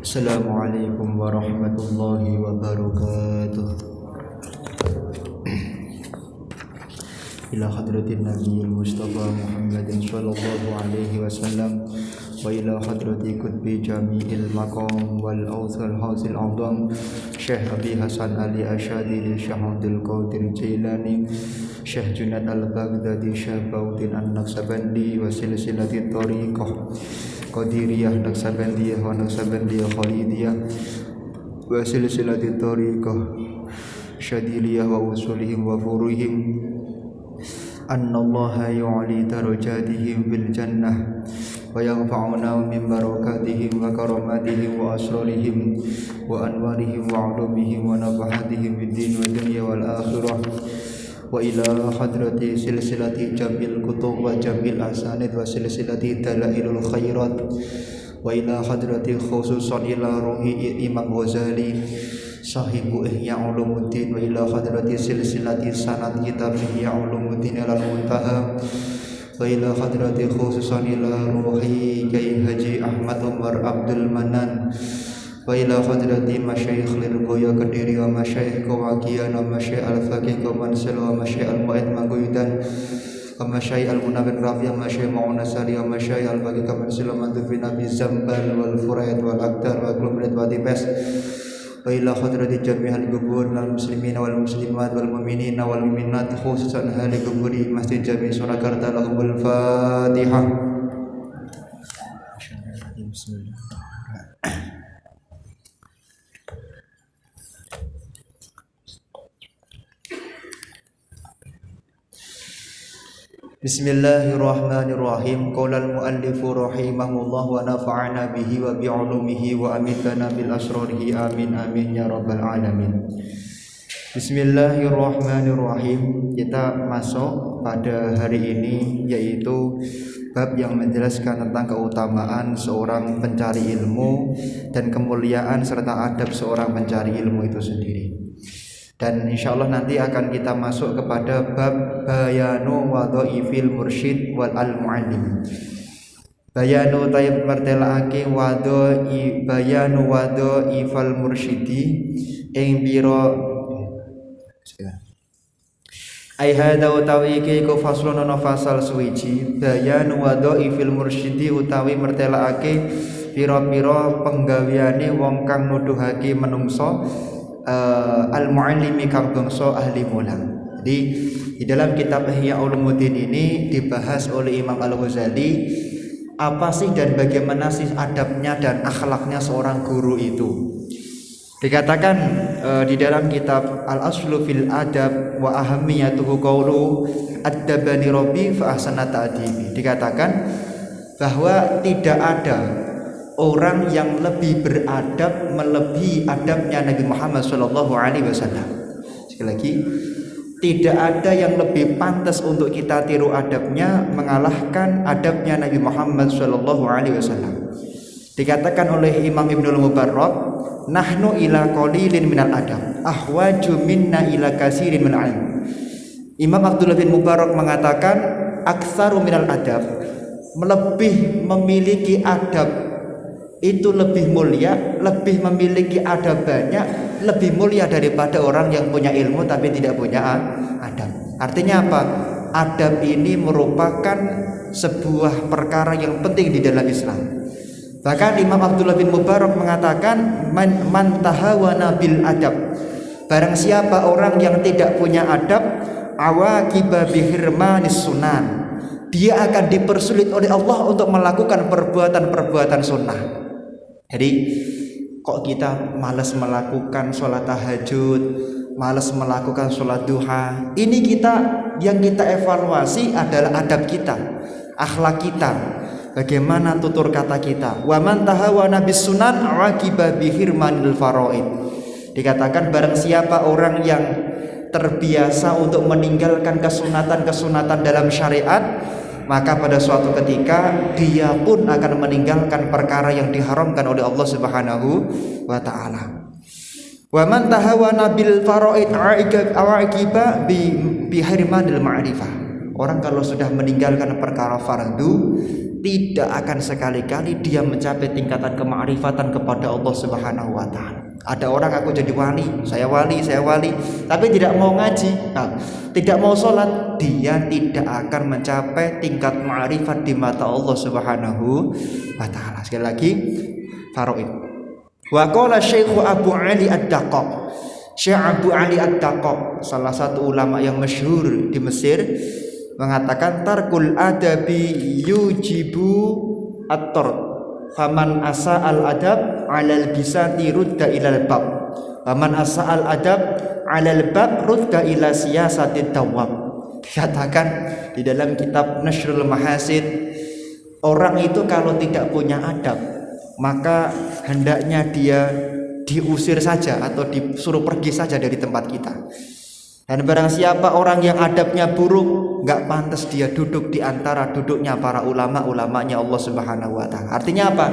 Assalamualaikum warahmatullahi wabarakatuh. Ila hadratin Nabiyil Mustafa Muhammadin sallallahu alaihi wasallam wa ila hadrati qutbi jami'il maqam wal awsal hasil a'zam Syekh Abi Hasan Ali Asyadili Syekh Abdul Qadir Jailani Syekh Junaid Al-Baghdadi Syekh Bautin An-Naqsabandi wa silsilatit tariqah Qadiriyah Naqsabandiyah wa Naqsabandiyah Khalidiyah wa silsilatit tariqah Syadiliyah wa usulihim wa furuhim annallaha yu'li darajatihim fil jannah wa yanfa'una min barakatihim wa karamatihim wa asrarihim wa anwarihim wa ulumihim wa nafahatihim fid din wa dunya wal akhirah wa ila hadrati silsilati jamil kutub wa jamil asanid wa silsilati dalailul khairat wa ila hadrati khususan ila ruhi Imam Ghazali sahibu Ihya Ulumuddin wa ila hadrati silsilati sanad kitab Ihya Ulumuddin al muntaha wa ila hadrati khususan ila ruhi Kyai Haji Ahmad Umar Abdul Manan wa ila hadrati masyayikh Lirboya Kediri wa masyayikh Kawakian wa masyayikh Al-Faqih Kawansel wa masyayikh Al-Mu'id Maguyudan wa masyayikh Al-Munawir Rafi wa masyayikh Ma'unasari wa masyayikh Al-Faqih Kawansel wa Mandufin Abi Zambal wal Furaid wal Aktar wa Glumrit wa Dibes wa ila hadrati jami'al qubur wal muslimin wal muslimat wal mu'minin wal mu'minat khususan ahli quburi Masjid Jami' Surakarta lahumul Fatihah. Bismillah. Bismillahirrahmanirrahim. Qala al-muallifu rahimahullah wa nafa'ana bihi wa bi'ulumihi wa amitana bil asrarihi amin amin ya rabbal alamin. Bismillahirrahmanirrahim. Kita masuk pada hari ini yaitu bab yang menjelaskan tentang keutamaan seorang pencari ilmu dan kemuliaan serta adab seorang pencari ilmu itu sendiri. Dan insyaallah nanti akan kita masuk kepada bab bayanu wadhaifil mursyid wal al-muallim. Bayanu tayyib martelaake bayanu wadhaifal mursyidi ing biro ai hada utawi iki ku faslun ana fasal suwiji bayanu wadhaifil mursyidi utawi martelaake pira-pira penggaweane wong kang nuduhake menungso al-muallimi kang bangsa ahli mulang. Jadi di dalam kitab Ihya Ulumuddin ini dibahas oleh Imam Al-Ghazali apa sih dan bagaimana sih adabnya dan akhlaknya seorang guru itu. Dikatakan di dalam kitab Al-Aslu fil Adab wa ahammiyatuhu qawlu adabani rabbi fa ahsana ta'dibi. Dikatakan bahwa tidak ada orang yang lebih beradab melebihi adabnya Nabi Muhammad sallallahu alaihi wasallam. Sekali lagi, tidak ada yang lebih pantas untuk kita tiru adabnya mengalahkan adabnya Nabi Muhammad sallallahu alaihi wasallam. Dikatakan oleh Imam Ibnul Mubarrak, nahnu ila qalilin minal adab ahwaju minna ila kasirin minal ilm. Imam Abdullah bin Mubarak mengatakan aktsaru minal adab, lebih memiliki adab itu lebih mulia, lebih memiliki adab banyak, lebih mulia daripada orang yang punya ilmu tapi tidak punya adab. Artinya apa? Adab ini merupakan sebuah perkara yang penting di dalam Islam. Bahkan Imam Abdullah bin Mubarak mengatakan man tahawana bil adab, barang siapa orang yang tidak punya adab, awaqiba bihirmanis sunan, dia akan dipersulit oleh Allah untuk melakukan perbuatan-perbuatan sunnah. Jadi kok kita malas melakukan sholat tahajud, malas melakukan sholat duha. Ini yang kita evaluasi adalah adab kita, akhlak kita, bagaimana tutur kata kita. Wa man tahawana bis sunan aqiba bihirmanil faraid. Dikatakan barang siapa orang yang terbiasa untuk meninggalkan kesunatan-kesunatan dalam syariat, maka pada suatu ketika dia pun akan meninggalkan perkara yang diharamkan oleh Allah Subhanahu wa taala. Wa man tahawana bil faraid aqiba bi hirmanil ma'rifah. Orang kalau sudah meninggalkan perkara fardu, tidak akan sekali-kali dia mencapai tingkatan kemakrifatan kepada Allah Subhanahu wa taala. Ada orang aku jadi wali, saya wali, tapi tidak mau ngaji, tidak mau sholat, dia tidak akan mencapai tingkat ma'rifat di mata Allah Subhanahu wa taala. Sekali lagi, faraid. Wa qala Syekh Abu Ali Ad-Daqqaq. Syekh Abu Ali Ad-Daqqaq, salah satu ulama yang masyhur di Mesir, mengatakan tarkul adabi yujibu at-tard. Faman asa al-adab 'alal bisati rudda ilal bab. Faman asa al-adab 'alal bab rudda ila siyasati tawab. Dikatakan di dalam kitab Nashrul Mahasin, orang itu kalau tidak punya adab, maka hendaknya dia diusir saja atau disuruh pergi saja dari tempat kita. Dan barang siapa orang yang adabnya buruk, nggak pantas dia duduk di antara duduknya para ulama-ulamanya Allah Subhanahu wa taala. Artinya apa?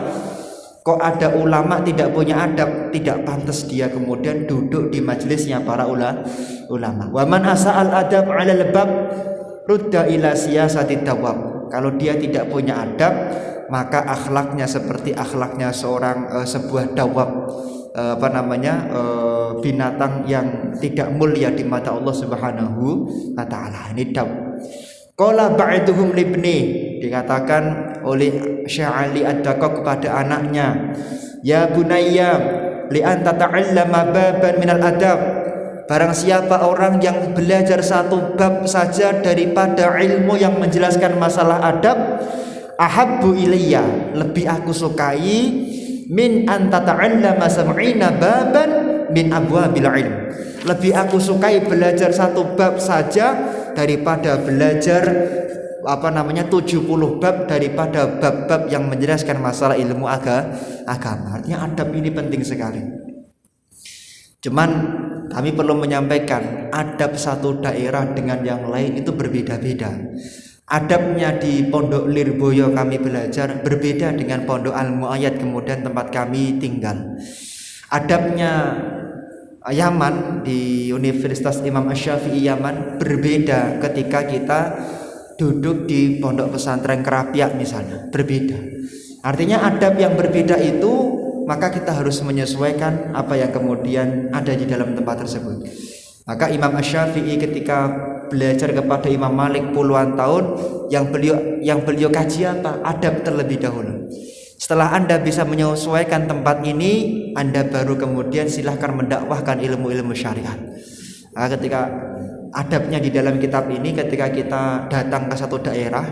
Kok ada ulama tidak punya adab, tidak pantas dia kemudian duduk di majelisnya para ulama. Wa man asa'al adab 'alal bab rudda ila siyasati tawab. Kalau dia tidak punya adab, maka akhlaknya seperti akhlaknya sebuah dawab, binatang yang tidak mulia di mata Allah Subhanahu wa taala. Ini daw. Qala ba'duhum libni, dikatakan oleh Syekh Ali Ad-Daqqaq kepada anaknya, ya bunayya li anta ta'allama baban minal adab. Barang siapa orang yang belajar satu bab saja daripada ilmu yang menjelaskan masalah adab, ahabbu ilayya, lebih aku sukai min anta ta'allama sam'ina baban min abwabil ilm. Lebih aku sukai belajar satu bab saja daripada belajar 70 bab daripada bab-bab yang menjelaskan masalah ilmu agama. Artinya adab ini penting sekali. Cuman kami perlu menyampaikan, adab satu daerah dengan yang lain itu berbeda-beda. Adabnya di Pondok Lirboyo kami belajar berbeda dengan Pondok Al-Mu'ayyad kemudian tempat kami tinggal. Adabnya Yaman di Universitas Imam Asy-Syafi'i Yaman berbeda ketika kita duduk di Pondok Pesantren Kerapiak misalnya, berbeda. Artinya adab yang berbeda itu, maka kita harus menyesuaikan apa yang kemudian ada di dalam tempat tersebut. Maka Imam Asy-Syafi'i ketika belajar kepada Imam Malik puluhan tahun, yang beliau kaji apa? Adab terlebih dahulu. Setelah Anda bisa menyesuaikan tempat ini, Anda baru kemudian silahkan mendakwahkan ilmu-ilmu syariat. Nah, ketika adabnya di dalam kitab ini, ketika kita datang ke satu daerah,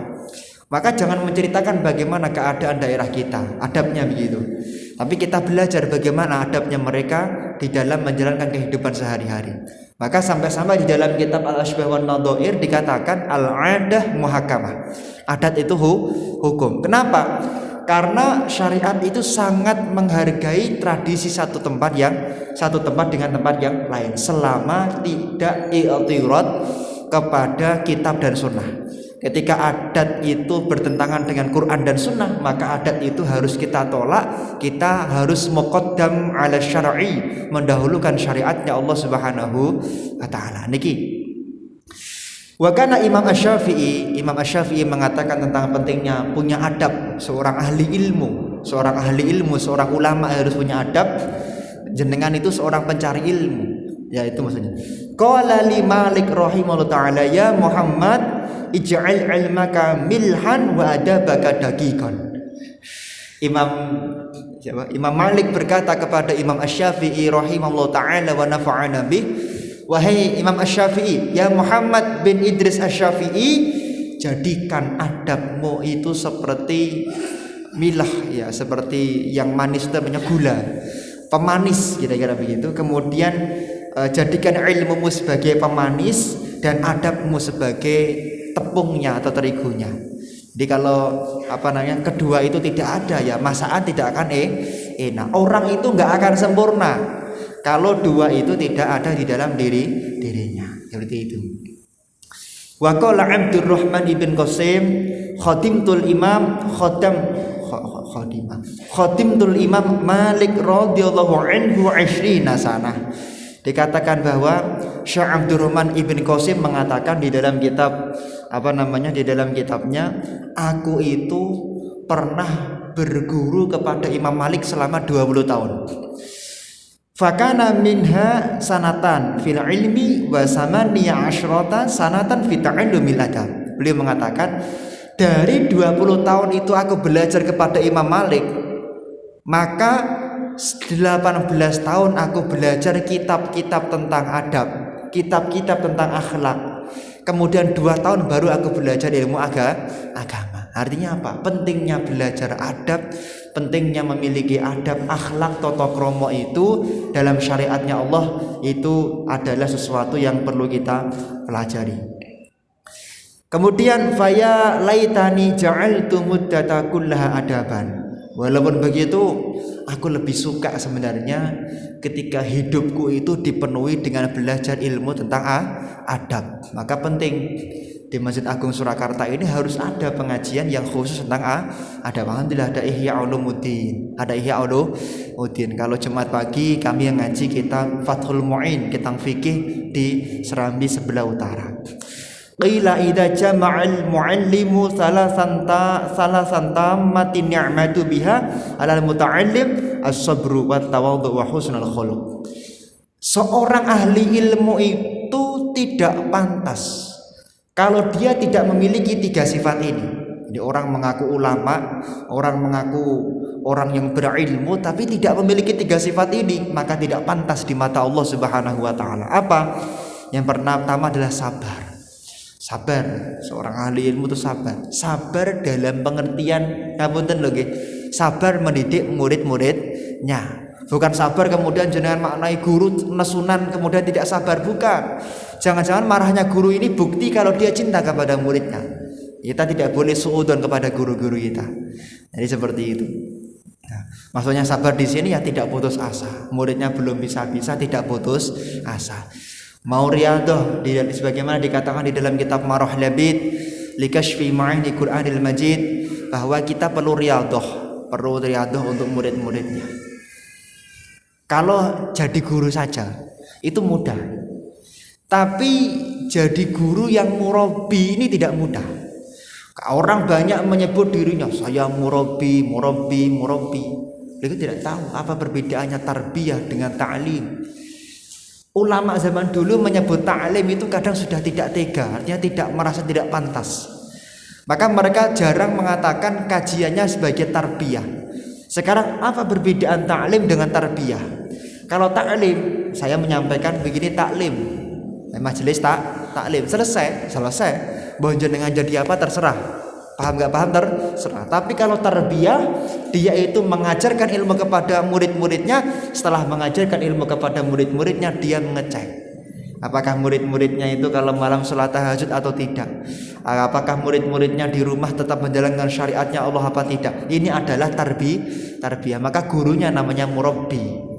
maka jangan menceritakan bagaimana keadaan daerah kita, adabnya begitu. Tapi kita belajar bagaimana adabnya mereka di dalam menjalankan kehidupan sehari-hari. Maka sampai-sampai di dalam kitab Al-Ashbah wan Nadhair dikatakan al-'adah muhakamah. Adat itu hukum. Kenapa? Karena syariat itu sangat menghargai tradisi satu tempat dengan tempat yang lain selama tidak i'tirad kepada kitab dan sunnah. Ketika adat itu bertentangan dengan Quran dan sunnah, maka adat itu harus kita tolak. Kita harus muqaddam ala syar'i, mendahulukan syariatnya Allah Subhanahu wa taala. Niki wa kana Imam Asy-Syafi'i mengatakan tentang pentingnya punya adab. Seorang ahli ilmu, seorang ulama harus punya adab. Jenengan itu seorang pencari ilmu, ya itu maksudnya. Qala li Malik rahimahullah taala, ya Muhammad ij'al ilmaka milhan wa adabaka daqiqan. Imam Malik berkata kepada Imam Asy-Syafi'i rahimahullah taala wa nafa'ana bih, wahai Imam Asy-Syafi'i, ya Muhammad bin Idris Asy-Syafi'i, jadikan adabmu itu seperti milah, ya seperti yang manis itu namanya gula, pemanis kira-kira begitu. Kemudian jadikan ilmumu sebagai pemanis dan adabmu sebagai tepungnya atau terigunya. Jadi kalau kedua itu tidak ada, ya masakan tidak akan enak. Orang itu nggak akan sempurna kalau dua itu tidak ada di dalam dirinya. Seperti itu. Wa qala Abdurrahman ibn Qasim, khadimtul Imam Malik radhiyallahu anhu 20 sanah. Dikatakan bahwa Syekh Abdurrahman Ibn Qasim mengatakan di dalam kitab di dalam kitabnya, aku itu pernah berguru kepada Imam Malik selama 20 tahun. Fakana minha sanatan fil ilmi wa samaniya asyrata sanatan fi ta'allumil adab. Beliau mengatakan dari 20 tahun itu aku belajar kepada Imam Malik, maka 18 tahun aku belajar kitab-kitab tentang adab, kitab-kitab tentang akhlak. Kemudian 2 tahun baru aku belajar ilmu agama. Artinya apa? Pentingnya belajar adab, pentingnya memiliki adab, akhlak, tata krama itu dalam syariatnya Allah itu adalah sesuatu yang perlu kita pelajari. Kemudian faya laitani ja'altu muddata kullaha adaban. Walaupun begitu, aku lebih suka sebenarnya ketika hidupku itu dipenuhi dengan belajar ilmu tentang adab. Maka penting di Masjid Agung Surakarta ini harus ada pengajian yang khusus tentang adab. Alhamdulillah ada Ihya Ulumuddin. Kalau Jumat pagi kami yang ngaji kitab Fathul Mu'in, kitab fikih di Serambi sebelah utara. Qila idza jama'al muallimu salasan matin ni'matu biha 'alal muta'allim as-sabru wat tawadhu wa husnul khuluq. Seorang ahli ilmu itu tidak pantas kalau dia tidak memiliki 3 sifat ini. Jadi orang mengaku ulama, orang mengaku orang yang berilmu tapi tidak memiliki 3 sifat ini, maka tidak pantas di mata Allah Subhanahu wa taala. Apa? Yang pertama adalah sabar. Sabar, seorang ahli ilmu itu sabar dalam pengertian sabar mendidik murid-muridnya. Bukan sabar kemudian jenengan maknai guru nesunan kemudian tidak sabar, bukan. Jangan-jangan marahnya guru ini bukti kalau dia cinta kepada muridnya. Kita tidak boleh suudzon kepada guru-guru kita. Jadi seperti itu. Nah, maksudnya sabar di sini ya tidak putus asa. Muridnya belum bisa tidak putus asa. Mau riyadhah sebagaimana dikatakan di dalam kitab Marah Labid likashfi ma'ani Qur'anil Majid, bahwa kita perlu riyadhah untuk murid-muridnya. Kalau jadi guru saja itu mudah, tapi jadi guru yang murabi ini tidak mudah. Orang banyak menyebut dirinya saya murabi. Mereka tidak tahu apa perbedaannya tarbiyah dengan ta'lim. Ulama zaman dulu menyebut ta'lim itu kadang sudah tidak tega, artinya tidak merasa tidak pantas. Maka mereka jarang mengatakan kajiannya sebagai tarbiyah. Sekarang apa perbedaan ta'lim dengan tarbiyah? Kalau ta'lim, saya menyampaikan begini taklim, majelis taklim selesai. Mau jenengan jadi apa terserah. Paham gak paham terserah. Tapi kalau tarbiyah, dia itu mengajarkan ilmu kepada murid-muridnya. Setelah mengajarkan ilmu kepada murid-muridnya, dia mengecek apakah murid-muridnya itu kalau malam sholat tahajud atau tidak, apakah murid-muridnya di rumah tetap menjalankan syariatnya Allah apa tidak. Ini adalah tarbiyah. Maka gurunya namanya murabbi.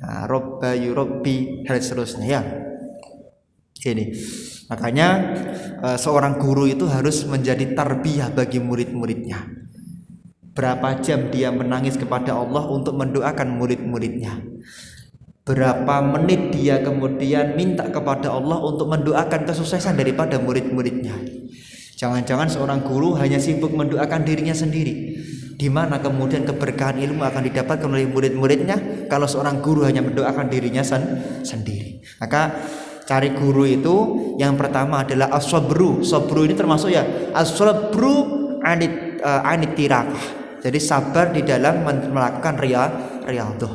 Robba yurabbi dan seterusnya ya. Ini makanya seorang guru itu harus menjadi tarbiyah bagi murid-muridnya. Berapa jam dia menangis kepada Allah untuk mendoakan murid-muridnya, berapa menit dia kemudian minta kepada Allah untuk mendoakan kesuksesan daripada murid-muridnya. Jangan-jangan seorang guru hanya sibuk mendoakan dirinya sendiri. Di mana kemudian keberkahan ilmu akan didapatkan oleh murid-muridnya kalau seorang guru hanya mendoakan dirinya sendiri. Maka cari guru itu yang pertama adalah as-sabru. Sabru ini termasuk ya as-sabru anit tirakah. Jadi sabar di dalam melakukan riyadhah.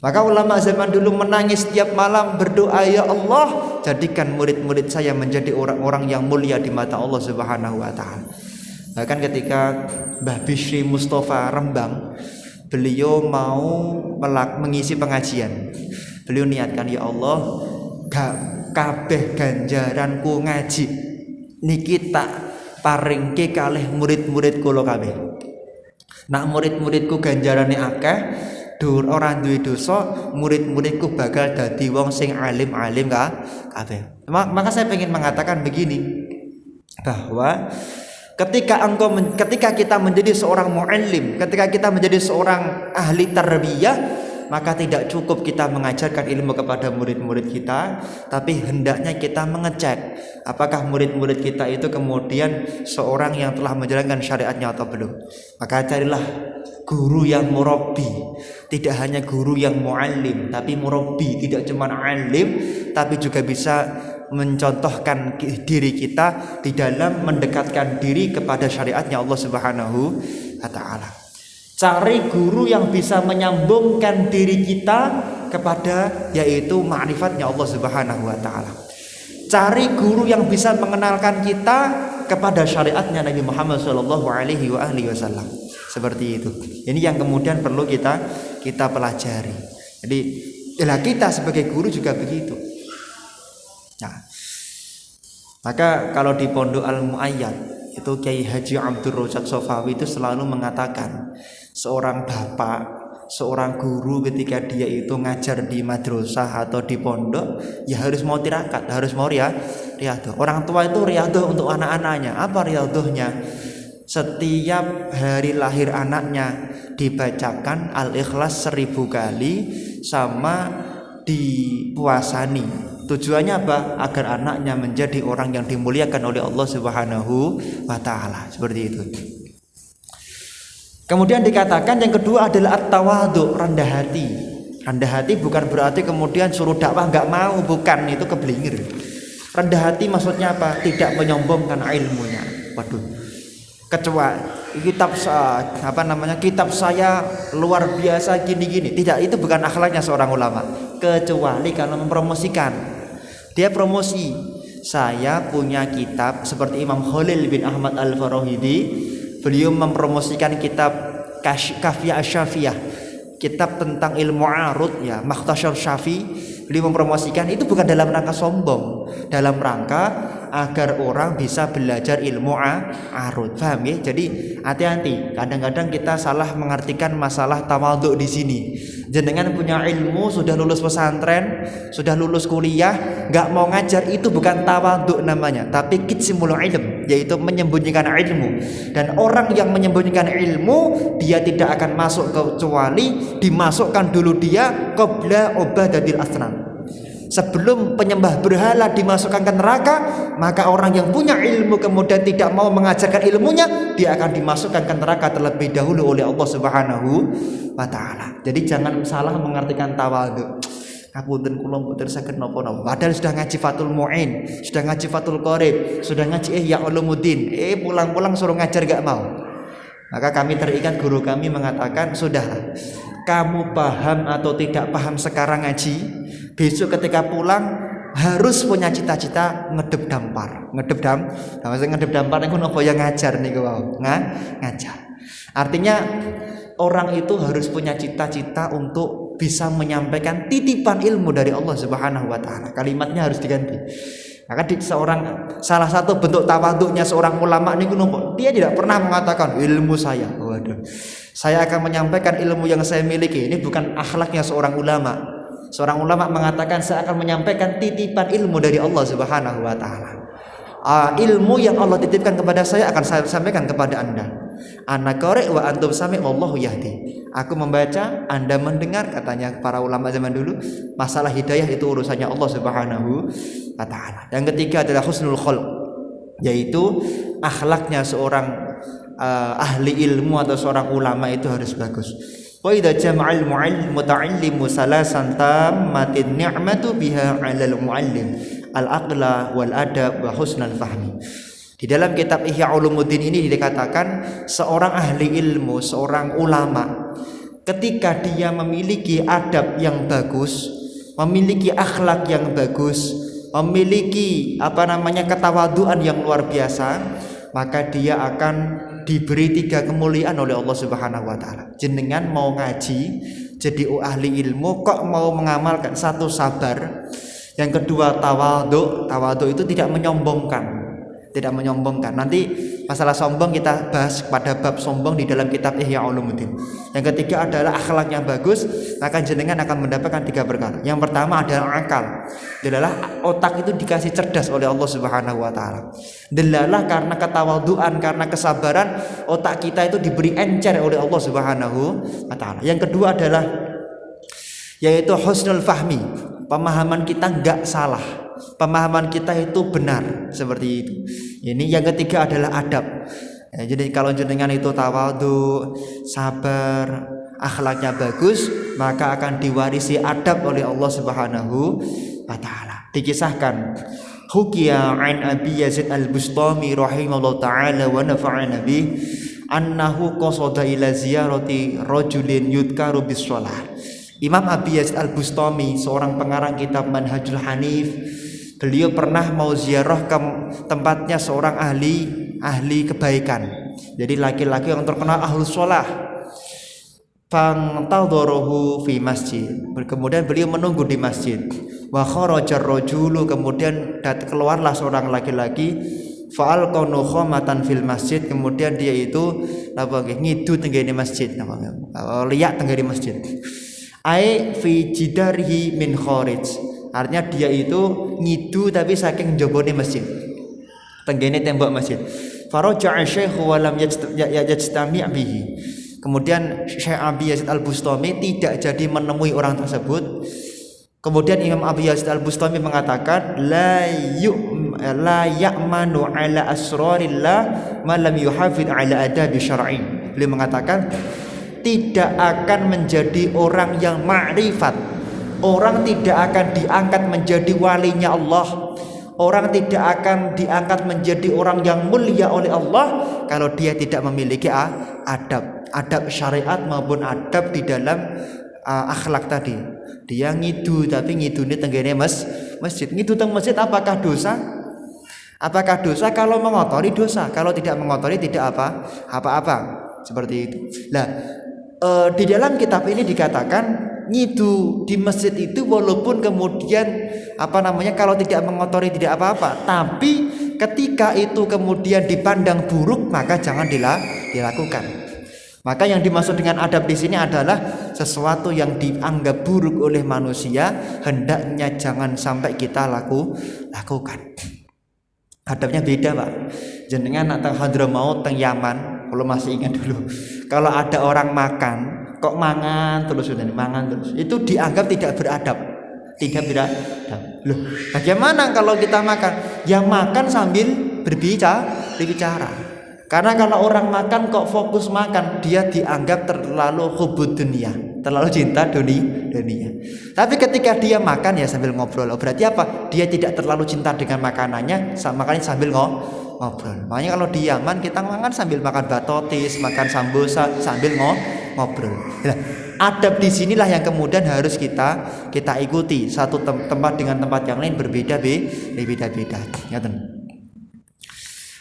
Maka ulama zaman dulu menangis setiap malam berdoa, ya Allah, jadikan murid-murid saya menjadi orang-orang yang mulia di mata Allah Subhanahu wa taala. Bahkan ketika Mbah Bishri Mustafa Rembang, beliau mau mengisi pengajian. Beliau niatkan, ya Allah, kabeh ganjaranku ngaji niki tak paringke kalih murid-murid kula kabeh. Nak murid-muridku ganjarane akeh, dur ora duwe dosa, murid-muridku bakal dadi wong sing alim-alim kabeh. Maka saya ingin mengatakan begini, bahwa ketika kita menjadi seorang muallim, ketika kita menjadi seorang ahli tarbiyah, maka tidak cukup kita mengajarkan ilmu kepada murid-murid kita, tapi hendaknya kita mengecek apakah murid-murid kita itu kemudian seorang yang telah menjalankan syariatnya atau belum. Maka carilah guru yang murabbi, tidak hanya guru yang muallim, tapi murabbi, tidak cuma alim tapi juga bisa mencontohkan diri kita di dalam mendekatkan diri kepada syariatnya Allah Subhanahu wa ta'ala. Cari guru yang bisa menyambungkan diri kita kepada yaitu ma'rifatnya Allah Subhanahu wa ta'ala. Cari guru yang bisa mengenalkan kita kepada syariatnya Nabi Muhammad sallallahu alaihi wasallam. Seperti itu. Ini yang kemudian perlu kita pelajari. Jadi kita sebagai guru juga begitu. Nah, maka kalau di Pondok Al-Muayyad itu Kiai Haji Abdul Razak Sofawi itu selalu mengatakan seorang bapak, seorang guru ketika dia itu ngajar di madrasah atau di pondok ya harus mau tirakat, harus mau riyadhah. Orang tua itu riyadhah untuk anak-anaknya. Apa riyadhahnya? Setiap hari lahir anaknya dibacakan Al-Ikhlas 1000 kali sama dipuasani. Tujuannya apa? Agar anaknya menjadi orang yang dimuliakan oleh Allah Subhanahu wa ta'ala. Seperti itu. Kemudian dikatakan yang kedua adalah at-tawadhu, rendah hati. Rendah hati bukan berarti kemudian suruh dakwah enggak mau, bukan, itu keblinger. Rendah hati maksudnya apa? Tidak menyombongkan ilmunya. Waduh. Kecuali kitab saya luar biasa gini-gini. Tidak, itu bukan akhlaknya seorang ulama. Kecuali kalau mempromosikan. Dia promosi, saya punya kitab seperti Imam Khalil bin Ahmad Al-Farahidi, beliau mempromosikan kitab Kafiyah Asy-Syafiyah, kitab tentang ilmu arud ya, Makhtasar Syafi. Beliau mempromosikan itu bukan dalam rangka sombong, dalam rangka agar orang bisa belajar ilmu arud. Paham ya? Jadi hati-hati, kadang-kadang kita salah mengartikan masalah tawadhu di sini. Jenengan punya ilmu, sudah lulus pesantren, sudah lulus kuliah, nggak mau ngajar, itu bukan tawadhu namanya, tapi kitsimul ilm, yaitu menyembunyikan ilmu. Dan orang yang menyembunyikan ilmu, dia tidak akan masuk kecuali dimasukkan dulu dia qabla ubadatil asnam. Sebelum penyembah berhala dimasukkan ke neraka, maka orang yang punya ilmu kemudian tidak mau mengajarkan ilmunya, dia akan dimasukkan ke neraka terlebih dahulu oleh Allah Subhanahu wa ta'ala. Jadi jangan salah mengartikan tawadhu. Kapunten kula mboten saged napa-napa. Padahal sudah ngaji Fathul Mu'in, sudah ngaji Fathul Qorib, sudah ngaji Ihya Ulumuddin. Pulang-pulang suruh ngajar gak mau. Maka kami terikat, guru kami mengatakan, sudahlah, kamu paham atau tidak paham sekarang ngaji, besok ketika pulang harus punya cita-cita ngedep dampar. Ngedep dampar niku napa yang ngajar niku wau. Ngajar. Artinya orang itu harus punya cita-cita untuk bisa menyampaikan titipan ilmu dari Allah Subhanahu wa ta'ala. Kalimatnya harus diganti. Maka salah satu bentuk tawadhunya seorang ulama niku nopo? Dia tidak pernah mengatakan ilmu saya. Waduh. Saya akan menyampaikan ilmu yang saya miliki. Ini bukan akhlaknya seorang ulama. Seorang ulama mengatakan saya akan menyampaikan titipan ilmu dari Allah Subhanahu wa ta'ala. Ilmu yang Allah titipkan kepada saya akan saya sampaikan kepada Anda. Ana qari' wa antum sami' wallahu yahdi. Aku membaca, Anda mendengar, katanya para ulama zaman dulu. Masalah hidayah itu urusannya Allah Subhanahu wa ta'ala. Yang ketiga adalah husnul khuluq, yaitu akhlaknya seorang ahli ilmu atau seorang ulama itu harus bagus. Wa idza jama'al muta'allimu salasan tammatin ni'matu biha 'alal mu'allim al-aqla wal adab wa husnal fahmi. Di dalam kitab Ihya Ulumuddin ini dikatakan seorang ahli ilmu, seorang ulama, ketika dia memiliki adab yang bagus, memiliki akhlak yang bagus, memiliki ketawaduan yang luar biasa, maka dia akan diberi 3 kemuliaan oleh Allah Subhanahu wa ta'ala. Jenengan mau ngaji, jadi ahli ilmu, kok mau mengamalkan? Satu, sabar. Yang kedua, tawadhu. Tawadhu itu tidak menyombongkan. Tidak menyombongkan. Nanti masalah sombong kita bahas pada bab sombong di dalam kitab Ihya Ulumuddin. Yang ketiga adalah akhlak yang bagus, maka jenengan akan mendapatkan 3 perkara. Yang pertama adalah akal. Adalah otak itu dikasih cerdas oleh Allah Subhanahu wa ta'ala. Delalah karena ketawaduan, karena kesabaran, otak kita itu diberi encer oleh Allah Subhanahu wa ta'ala. Yang kedua adalah yaitu husnul fahmi, pemahaman kita enggak salah, pemahaman kita itu benar, seperti itu. Ini yang ketiga adalah adab. Ya, jadi kalau jenengan itu tawadhu, sabar, akhlaknya bagus, maka akan diwarisi adab oleh Allah Subhanahu wa taala. Dikisahkan hukiya an Abi Yazid Al-Bustami rahimahullah taala wa nafa'ana bih annahu qasada ila ziyarati rajulin yudkaru bis shalah. Imam Abi Yazid Al-Bustami, seorang pengarang kitab Manhajul Hanif, beliau pernah mau ziarah ke tempatnya seorang ahli kebaikan. Jadi laki-laki yang terkenal ahlus shalah. Fantadharahu fi masjid. Kemudian beliau menunggu di masjid. Wa kharajar rajulu, kemudian keluarlah seorang laki-laki, fa'alqa nukhamatan fil masjid, kemudian dia itu ngidu tenggene masjid, liak tenggene masjid. Ai fi jidarihi min kharij. Artinya dia itu ngidu tapi saking njobone masjid. Tenggene tembok masjid. Faraja'a syaikhu wa lam yajtami' bihi. Kemudian Syekh Abi Yazid Al-Bustami tidak jadi menemui orang tersebut. Kemudian Imam Abi Yazid Al-Bustami mengatakan la ya'manu ala asrarillah ma lam yuhafid ala adabi syar'i. Beliau mengatakan tidak akan menjadi orang yang ma'rifat, orang tidak akan diangkat menjadi walinya Allah, orang tidak akan diangkat menjadi orang yang mulia oleh Allah kalau dia tidak memiliki adab syariat maupun adab di dalam akhlak tadi. Dia ngidu tapi ngidune tenggene masjid. Ngidu teng masjid apakah dosa? Apakah dosa? Kalau mengotori dosa, kalau tidak mengotori tidak apa-apa. Seperti itu. Nah, di dalam kitab ini dikatakan ngidu di masjid itu walaupun kemudian kalau tidak mengotori tidak apa-apa, tapi ketika itu kemudian dipandang buruk maka jangan dilakukan. Maka yang dimaksud dengan adab di sini adalah sesuatu yang dianggap buruk oleh manusia hendaknya jangan sampai kita lakukan. Adabnya beda, Pak. Jenengan nak teng Hadramaut teng Yaman, kalau masih ingat dulu. Kalau ada orang makan, kok mangan terus, itu dianggap tidak beradab. Tidak beradab. Loh, bagaimana kalau kita makan? Ya makan sambil berbicara. Karena kalau orang makan kok fokus makan, dia dianggap terlalu hubud dunia, terlalu cinta dunia. Tapi ketika dia makan ya sambil ngobrol, berarti apa? Dia tidak terlalu cinta dengan makanannya, makanya sambil ngobrol. Makanya kalau di Yaman kita makan sambil makan batotis, makan sambosa sambil ngobrol. Nah, adab di sinilah yang kemudian harus kita ikuti. Satu tempat dengan tempat yang lain berbeda-beda.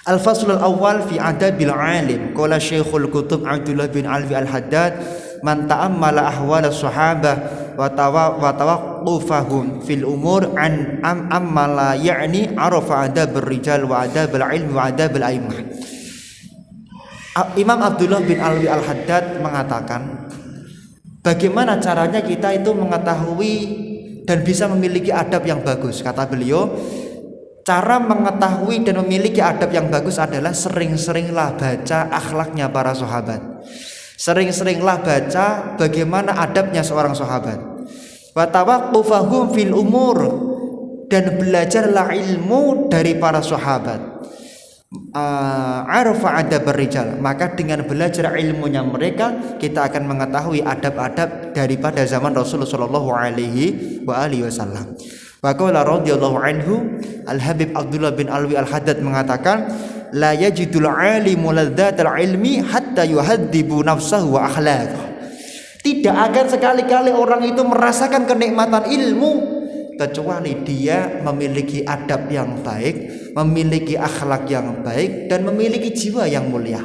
Al-faslul awal fi adabil alim. Qala Syekhul Kutub Abdullah bin Alwi Al-Haddad, man ta'ammala ahwal as-sahabah wa tawaqqufahum fil umur an ammala ya'ni arafa adabur rijal wa adabul ilmi wa adabul a'immah. Imam Abdullah bin Alwi Al-Haddad mengatakan, bagaimana caranya kita itu mengetahui dan bisa memiliki adab yang bagus. Kata beliau, cara mengetahui dan memiliki adab yang bagus adalah sering-seringlah baca akhlaknya para sahabat. Sering-seringlah baca bagaimana adabnya seorang sahabat. Wa tawaqqufahum fil umur, dan belajarlah ilmu dari para sahabat. Arafa adab rijal, maka dengan belajar ilmunya mereka kita akan mengetahui adab-adab daripada zaman Rasulullah sallallahu alaihi wasallam. Waqala radhiyallahu anhu, Al-Habib Abdullah bin Alwi Al-Haddad mengatakan, la yajidul alimu ladzatal ilmi hatta yuhadzibu nafsahu wa akhlaqah. Tidak akan sekali-kali orang itu merasakan kenikmatan ilmu kecuali dia memiliki adab yang baik, memiliki akhlak yang baik, dan memiliki jiwa yang mulia.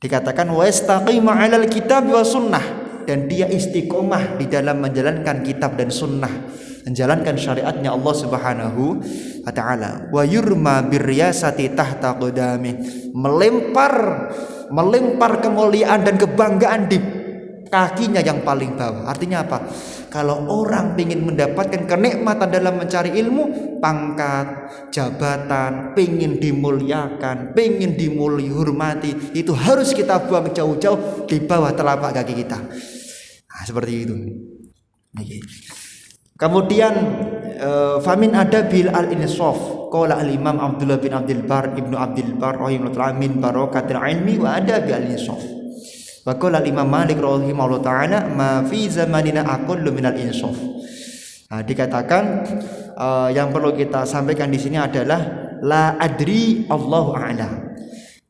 Dikatakan wa istaqima 'alal kitab wa sunnah, dan dia istiqomah di dalam menjalankan kitab dan sunnah, menjalankan syariatnya Allah Subhanahu wa taala. Wa yurma birriyasati tahta qadami, melempar kemuliaan dan kebanggaan di kakinya yang paling bawah. Artinya apa? Kalau orang ingin mendapatkan kenikmatan dalam mencari ilmu, pangkat, jabatan, ingin dimuliakan, ingin dihormati, itu harus kita buang jauh-jauh di bawah telapak kaki kita. Nah, seperti itu. Kemudian famin adabil al-insaf qala al-imam Abdullah bin Abdul Bar Ibnu Abdul Bar rahimahullah min barakatil ilmi wa adabi al-insaf. Wa qala al-imam Malik rahimahullah taala ma fi zamanina aqallu minal insaf. Nah, dikatakan yang perlu kita sampaikan di sini adalah la adri Allahu a'lam.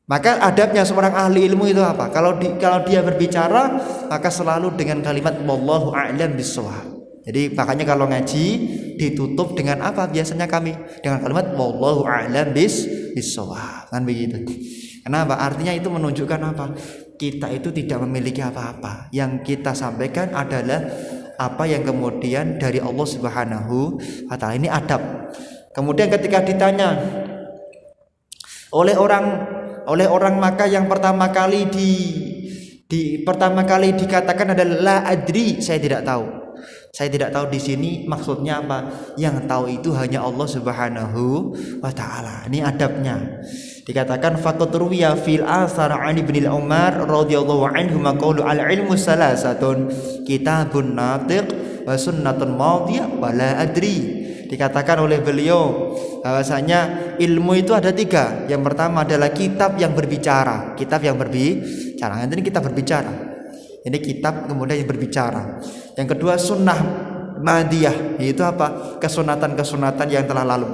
Maka adabnya seorang ahli ilmu itu apa? Kalau dia berbicara maka selalu dengan kalimat wallahu a'lam bissawab. Jadi makanya kalau ngaji ditutup dengan apa biasanya kami? Dengan kalimat wallahu a'lam bissawab. Kan begitu. Kenapa? Artinya itu menunjukkan apa? Kita itu tidak memiliki apa-apa. Yang kita sampaikan adalah apa yang kemudian dari Allah Subhanahu wa taala. Ini adab. Kemudian ketika ditanya oleh orang Makkah yang pertama kali pertama kali dikatakan adalah la adri, saya tidak tahu. Saya tidak tahu di sini maksudnya apa. Yang tahu itu hanya Allah Subhanahu wa taala. Ini adabnya. Dikatakan faqad ruwiya fil athar an ibn Umar radhiyallahu anhu maqulu al ilmu salasatun kitabun natiq wa sunnatun madiyah wa la adri. Dikatakan oleh beliau bahwasanya ilmu itu ada 3. Yang pertama adalah kitab yang berbicara. Kitab yang berbicara. Ini kita berbicara. Ini kitab kemudian yang berbicara. Yang kedua sunnah madiyah, yaitu apa? Kesunatan-kesunatan yang telah lalu.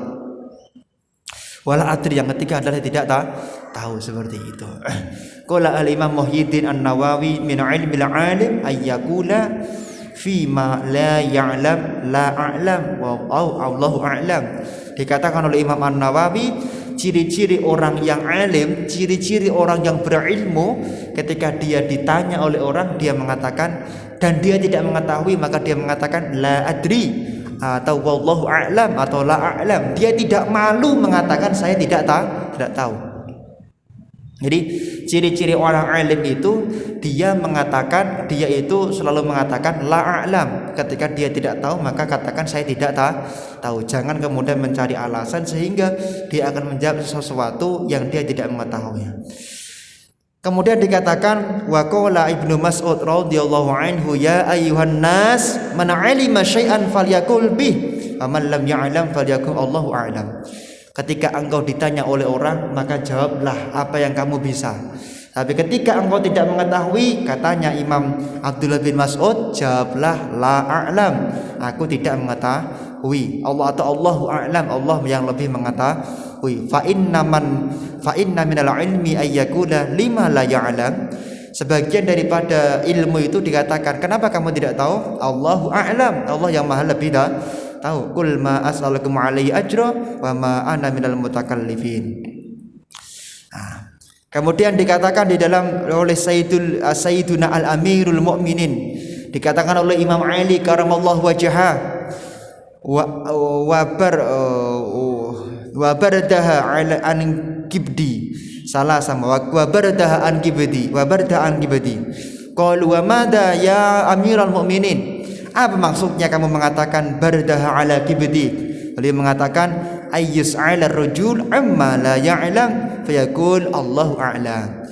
Wala adri, yang ketiga adalah tidak tahu seperti itu. Qala al-Imam Muhyiddin An-Nawawi min ilmil alim ayyakula fima la ya'lam la a'lam wa Allahu a'lam. Dikatakan oleh Imam An-Nawawi, ciri-ciri orang yang alim, ciri-ciri orang yang berilmu, ketika dia ditanya oleh orang dia mengatakan dan dia tidak mengetahui maka dia mengatakan la adri atau wallahu a'lam atau la a'lam. Dia tidak malu mengatakan saya tidak tahu. Jadi ciri-ciri orang alim itu dia itu selalu mengatakan la a'lam. Ketika dia tidak tahu maka katakan saya tidak tahu. Jangan kemudian mencari alasan sehingga dia akan menjawab sesuatu yang dia tidak mengetahuinya. Kemudian dikatakan wa qala Ibnu Mas'ud radhiyallahu anhu ya ayyuhan nas man 'alima syai'an falyakul bih wa man lam ya'lam falyakul Allahu a'lam. Ketika engkau ditanya oleh orang maka jawablah apa yang kamu bisa. Tapi ketika engkau tidak mengetahui, katanya Imam Abdullah bin Mas'ud, jawablah la a'lam, aku tidak mengetahui. Allah atau Allahu a'lam, Allah yang lebih mengetahui. Fa inna minal ilmi ayyakula lima la ya'lam. Sebagian daripada ilmu itu dikatakan, kenapa kamu tidak tahu? Allahu a'lam, Allah yang maha lebih tahu. Qul ma as'alukum alaihi ajra wa ma ana minal mutakallifin. Kemudian dikatakan di dalam oleh Sayyiduna Al-Amirul Mukminin, dikatakan oleh Imam Ali karamallahu wajhah wa bardaha ala an kibdi salah sama wa bardaha an kibdi qalu wa madha ya Amirul Mukminin, apa maksudnya kamu mengatakan bardaha ala kibdi? Beliau mengatakan ayyus 'ala ar-rajul amma la ya'lam fayaqul Allahu a'lam.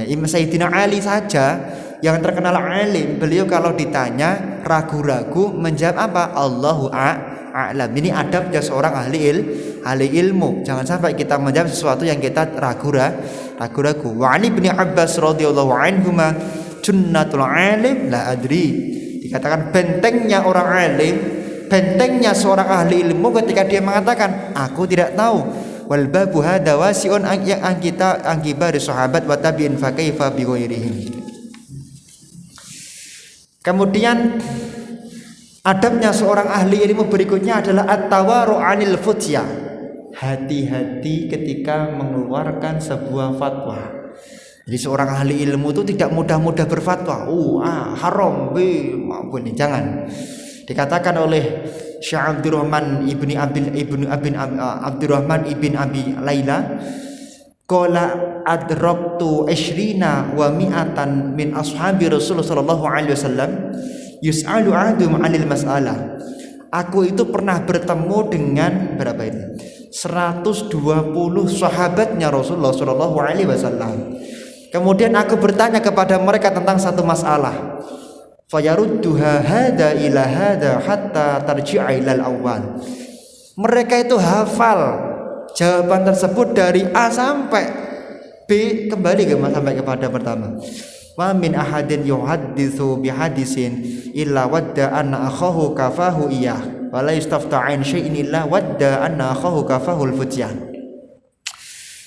Imam Sayyidina Ali saja yang terkenal alim, beliau kalau ditanya ragu-ragu menjawab apa? Allahu a'lam. Ini adabnya seorang ahli ilmu. Jangan sampai kita menjawab sesuatu yang kita ragu-ragu. Wa Ali bin Abbas radhiyallahu anhuma junnatul alim la adri. Dikatakan bentengnya orang alim, bentengnya seorang ahli ilmu ketika dia mengatakan aku tidak tahu. Wal babu hadza wasi'un yang kita angkibar sahabat wa tabi'in fa kaifa bi ghairihim. Kemudian adabnya seorang ahli ilmu berikutnya adalah at-tawaru 'anil futya. Hati-hati ketika mengeluarkan sebuah fatwa. Jadi seorang ahli ilmu itu tidak mudah-mudah berfatwa. Haram, maupun jangan. Dikatakan oleh Syekh Abdurrahman ibn Abi Laila, qala adraktu 20 wa mi'atan min ashabi Rasulullah sallallahu alaihi wasallam yus'alu 'adum 'anil mas'alah. Aku itu pernah bertemu dengan berapa ini? 120 sahabatnya Rasulullah sallallahu alaihi wasallam. Kemudian aku bertanya kepada mereka tentang satu masalah. fayarudduha hada ila hada hatta tarji'a ilal awal. Mereka itu hafal jawaban tersebut dari A sampai B, kembali sampai kepada pertama. Wa min ahadin yuhadditsu bihadisin illa wadda anna akhahu kafahu iyah wa la yastafta'in syai'in illa wadda anna akhahu kafahul futyan.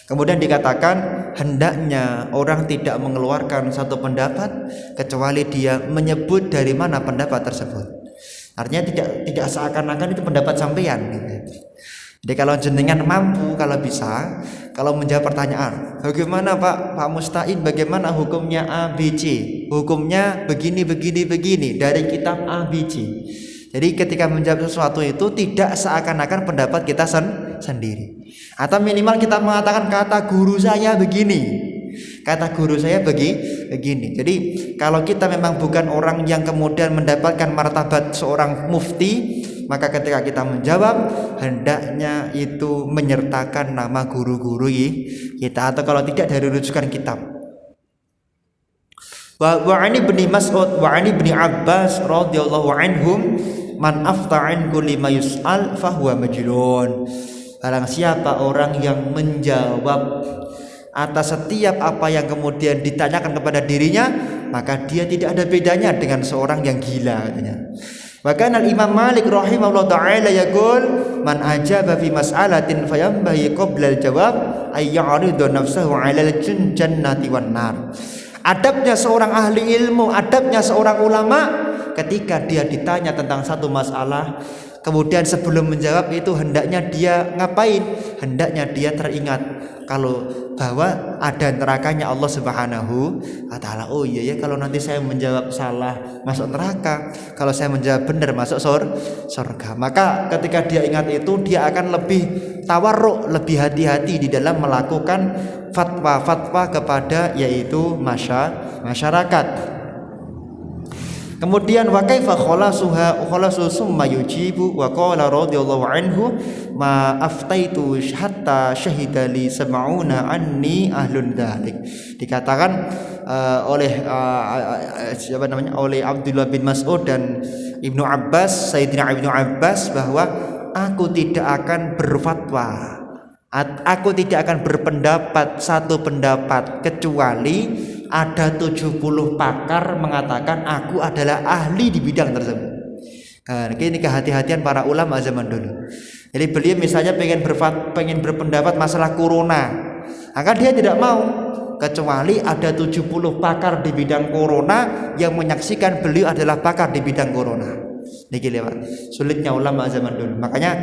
Kemudian dikatakan hendaknya orang tidak mengeluarkan satu pendapat kecuali dia menyebut dari mana pendapat tersebut. Artinya tidak seakan-akan itu pendapat sampean gitu. Jadi kalau jenengan mampu, kalau bisa, kalau menjawab pertanyaan, bagaimana Pak Musta'in, bagaimana hukumnya ABC, hukumnya begini dari kitab ABC. Jadi ketika menjawab sesuatu itu tidak seakan-akan pendapat kita sendiri. Atau minimal kita mengatakan kata guru saya begini, kata guru saya begini. Jadi kalau kita memang bukan orang yang kemudian mendapatkan martabat seorang mufti, maka ketika kita menjawab hendaknya itu menyertakan nama guru-guru kita, atau kalau tidak dari rujukan kitab. Wa ani bin Mas'ud wa ani bin Abbas radhiyallahu anhum man afta'an kulli ma yus'al fahuwa majnun. Barang siapa orang yang menjawab atas setiap apa yang kemudian ditanyakan kepada dirinya, maka dia tidak ada bedanya dengan seorang yang gila katanya. Bahkan Al-Imam Malik rahimahullah ta'ala yaqul man ajaba fi mas'alatin fayambahi qabla al-jawab ay ya'ridu nafsahu 'alal jannati wan nar. Adabnya seorang ahli ilmu, adabnya seorang ulama, ketika dia ditanya tentang satu masalah, kemudian sebelum menjawab itu hendaknya dia ngapain? Hendaknya dia teringat kalau bahwa ada nerakanya Allah Subhanahu wa taala. Oh iya ya, kalau nanti saya menjawab salah masuk neraka, kalau saya menjawab benar masuk surga. Maka ketika dia ingat itu, dia akan lebih tawarruk, lebih hati-hati di dalam melakukan fatwa-fatwa kepada yaitu masyarakat. Kemudian wa kaifa khalasu summa yujibu wa qala radhiyallahu anhu ma aftaitu hatta syahida li sab'una anni ahlun dzalik. Dikatakan oleh oleh Abdullah bin Mas'ud dan Ibnu Abbas, Sayyidina Ibnu Abbas, bahwa aku tidak akan berfatwa, aku tidak akan berpendapat satu pendapat kecuali ada 70 pakar mengatakan aku adalah ahli di bidang tersebut. Nah, ini kehati-hatian para ulama zaman dulu. Jadi beliau misalnya pengen berpendapat masalah corona, maka dia tidak mau kecuali ada 70 pakar di bidang corona yang menyaksikan beliau adalah pakar di bidang corona. Niki lewat sulitnya ulama zaman dulu. Makanya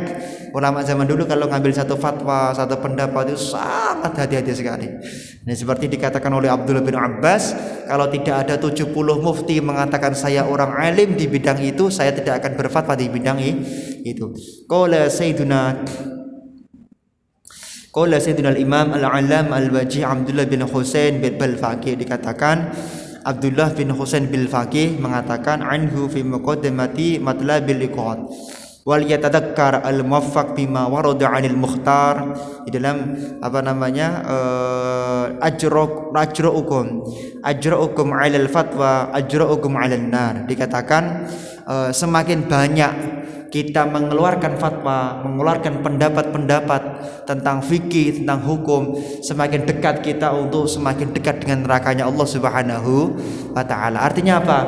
ulama zaman dulu kalau ngambil satu fatwa, satu pendapat itu sangat hati-hati sekali. Ini seperti dikatakan oleh Abdullah bin Abbas, kalau tidak ada 70 mufti mengatakan saya orang alim di bidang itu, saya tidak akan berfatwa di bidang itu. Qala Sayyiduna al-Imam al-Alam al-Wajih Abdullah bin Husain bin Balfaqih, dikatakan Abdullah bin Husain bin Faqih mengatakan anhu fi muqaddimati matlabil iqad wal yatadhakkar al-muwaffaq bima warada 'anil mukhtar, di dalam ajra'ukum 'alal fatwa ajra'ukum 'alan nar. Dikatakan semakin banyak kita mengeluarkan fatwa, mengeluarkan pendapat-pendapat tentang fikih, tentang hukum, semakin dekat kita untuk semakin dekat dengan nerakanya Allah Subhanahu wa taala. Artinya apa?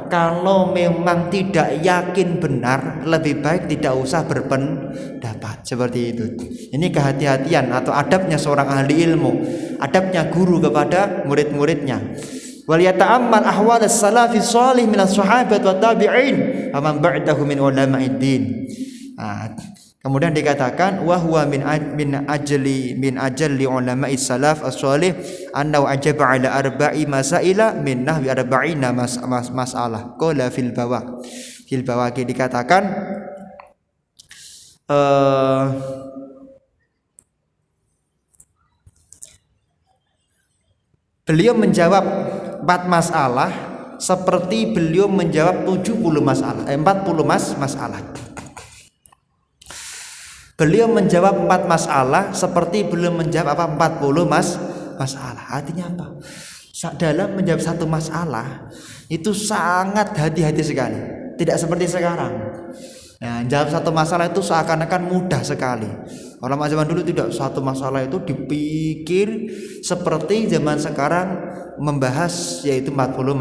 Kalau memang tidak yakin benar, lebih baik tidak usah berpendapat. Seperti itu. Ini kehati-hatian atau adabnya seorang ahli ilmu, adabnya guru kepada murid-muridnya. Wal yata'ammal ahwal as-salafi shalih min as-sahabat wa tabi'in wa man ba'dahu min ulama'id din. Kemudian dikatakan wa huwa min ajalli ulama'is salaf as-shalih annahu ajaba ala arba'i masaila min nahwi arba'ina masalah. Qala fil bawaqi dikatakan beliau menjawab 4 masalah seperti beliau menjawab 40 masalah. Beliau menjawab 4 masalah seperti beliau menjawab 40 masalah. Artinya apa? dalam menjawab satu masalah itu sangat hati-hati sekali. Tidak seperti sekarang. Nah, jawab satu masalah itu seakan-akan mudah sekali. Ulama zaman dulu tidak, satu masalah itu dipikir seperti zaman sekarang membahas yaitu 40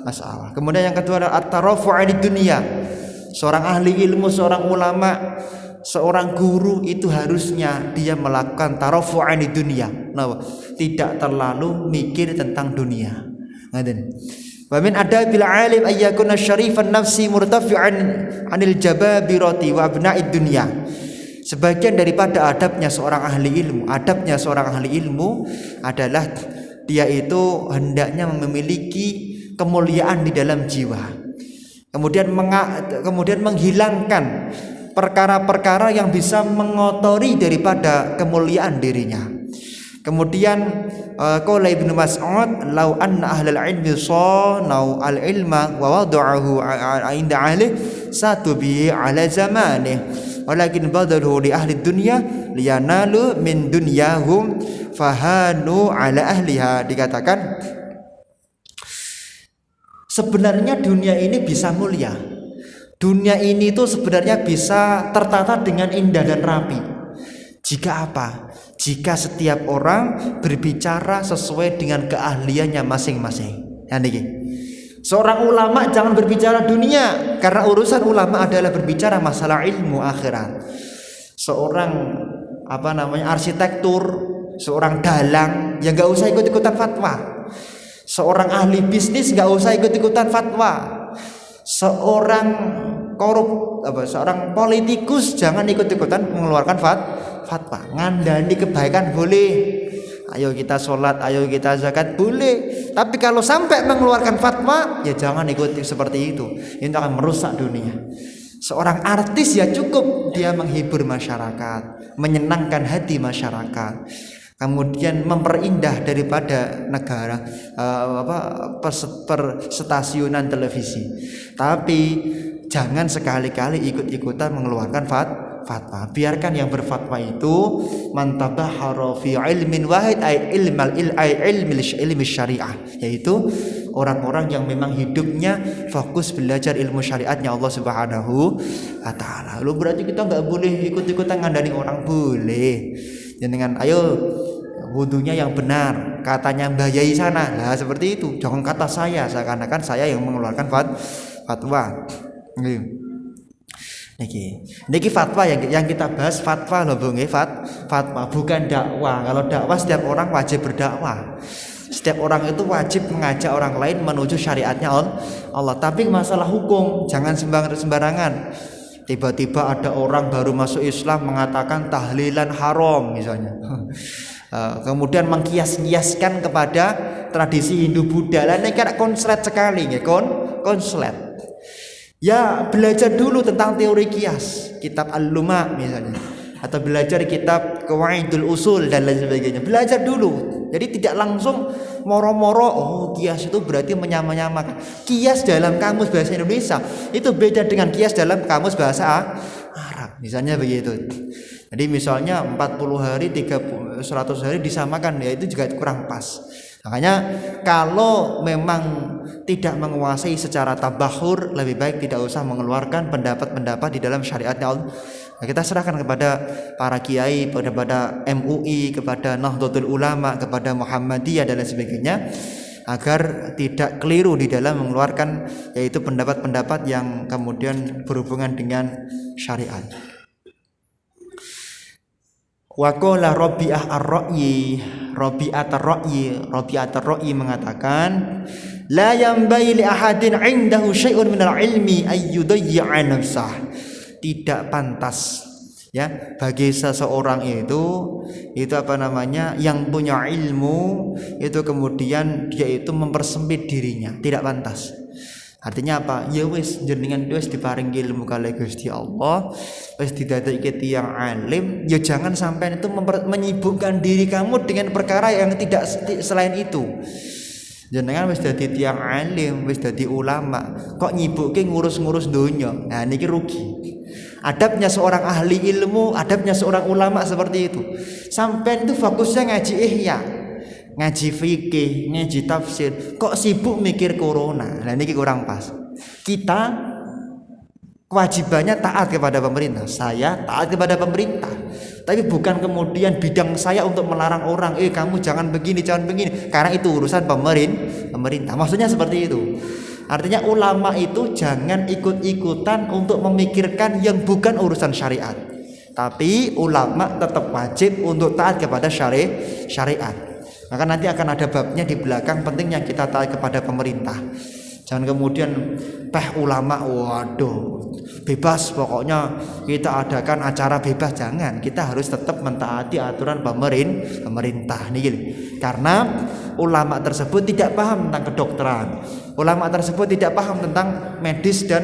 masalah. Kemudian yang kedua adalah at-tarafu' 'anid dunya. Seorang ahli ilmu, seorang ulama, seorang guru itu harusnya dia melakukan tarafu' 'anid dunya. Nah, tidak terlalu mikir tentang dunia. Ngaten. Wa min adabil 'alim ay yakuna syarifan nafsi murtafi'an 'anil jababirati wa abna'id dunya. Sebagian daripada adabnya seorang ahli ilmu adalah dia itu hendaknya memiliki kemuliaan di dalam jiwa. Kemudian menghilangkan perkara-perkara yang bisa mengotori daripada kemuliaan dirinya. Kemudian qala Ibnu Mas'ud, "Lau anna ahlal ilmi sanau al-ilma wa wada'ahu 'inda ahli satubi 'ala zamanihi. Walakin badalu li ahli dunya liyanalu min dunyahum fahanu 'ala ahliha." Dikatakan sebenarnya dunia ini bisa mulia. Dunia ini itu sebenarnya bisa tertata dengan indah dan rapi. Jika apa? Jika setiap orang berbicara sesuai dengan keahliannya masing-masing. Nah, niki. Seorang ulama jangan berbicara dunia, karena urusan ulama adalah berbicara masalah ilmu akhirat. Seorang arsitektur, seorang dalang yang nggak usah ikut-ikutan fatwa. Seorang ahli bisnis nggak usah ikut-ikutan fatwa. Seorang politikus jangan ikut-ikutan mengeluarkan fatwa. Ngandani kebaikan boleh, ayo kita sholat, ayo kita zakat boleh, tapi kalau sampai mengeluarkan fatwa ya jangan ikuti seperti itu. Itu akan merusak dunia. Seorang artis ya cukup dia menghibur masyarakat, menyenangkan hati masyarakat, kemudian memperindah daripada negara stasiunan televisi. Tapi jangan sekali-kali ikut-ikutan mengeluarkan fatwa. Biarkan yang berfatwa itu mantabahara fi ilmin wahid ay ilmi syariah, yaitu orang-orang yang memang hidupnya fokus belajar ilmu syariatnya Allah Subhanahu wa taala. Lu berarti kita enggak boleh ikut-ikutan ngandani orang, boleh. Dengan ayo wudunya yang benar, katanya Mbah Yai sana. Nah, seperti itu. Jangan kata saya, seakan-akan saya yang mengeluarkan fatwa. Niki fatwa yang kita bahas, fatwa loh Bung, fatwa bukan dakwah. Kalau dakwah setiap orang wajib berdakwah. Setiap orang itu wajib mengajak orang lain menuju syariatnya Allah. Tapi masalah hukum jangan sembarangan. Tiba-tiba ada orang baru masuk Islam mengatakan tahlilan haram misalnya. Kemudian mengkias-kiaskan kepada tradisi Hindu Buddha. Lah ini kan konslet sekali nggih, konslet. Ya belajar dulu tentang teori kias, kitab Al-Luma misalnya, atau belajar kitab Qawaidul Usul dan lain sebagainya. Belajar dulu. Jadi tidak langsung moro-moro kias itu berarti menyamakan. Kias dalam kamus bahasa Indonesia itu beda dengan kias dalam kamus bahasa Arab. Misalnya begitu. Jadi misalnya 40 hari, 100 hari disamakan, ya itu juga kurang pas. Makanya kalau memang tidak menguasai secara tabahur, lebih baik tidak usah mengeluarkan pendapat-pendapat di dalam syariatnya Allah. Nah, kita serahkan kepada para kiai, kepada MUI, kepada Nahdlatul Ulama, kepada Muhammadiyah dan lain sebagainya, agar tidak keliru di dalam mengeluarkan yaitu pendapat-pendapat yang kemudian berhubungan dengan syariat. Wa qala Rabi'ah ar-Ra'yi mengatakan la yanbaghi li ahadin 'indahu syai'un minal ilmi ay yudayyi'a nafsah. Tidak pantas ya bagi seseorang itu yang punya ilmu itu kemudian dia itu mempersempit dirinya, tidak pantas. Artinya apa? Ya wis jenengan wis diparingi ilmu kali Gusti Allah, wis didadekake tiyang alim, ya jangan sampai itu menyibukkan diri kamu dengan perkara yang tidak selain itu. Jenengan wis dadi tiyang alim, wis dadi ulama, kok nyibuke ngurus-ngurus donya. Nah niki rugi. Adabnya seorang ahli ilmu, adabnya seorang ulama seperti itu. Sampai itu fokusnya ngaji ihya. ngaji fikih, ngaji tafsir, kok sibuk mikir corona. Nah ini kurang pas. Kita kewajibannya taat kepada pemerintah. Saya taat kepada pemerintah. Tapi bukan kemudian bidang saya untuk melarang orang, kamu jangan begini, jangan begini. Karena itu urusan pemerintah. Maksudnya seperti itu. Artinya ulama itu jangan ikut-ikutan untuk memikirkan yang bukan urusan syariat. Tapi ulama tetap wajib untuk taat kepada syariat. Maka nanti akan ada babnya di belakang pentingnya kita taat kepada pemerintah. Jangan kemudian ulama waduh bebas, pokoknya kita adakan acara bebas. Jangan, kita harus tetap mentaati aturan pemerintah nih. Karena ulama tersebut tidak paham tentang kedokteran, ulama tersebut tidak paham tentang medis dan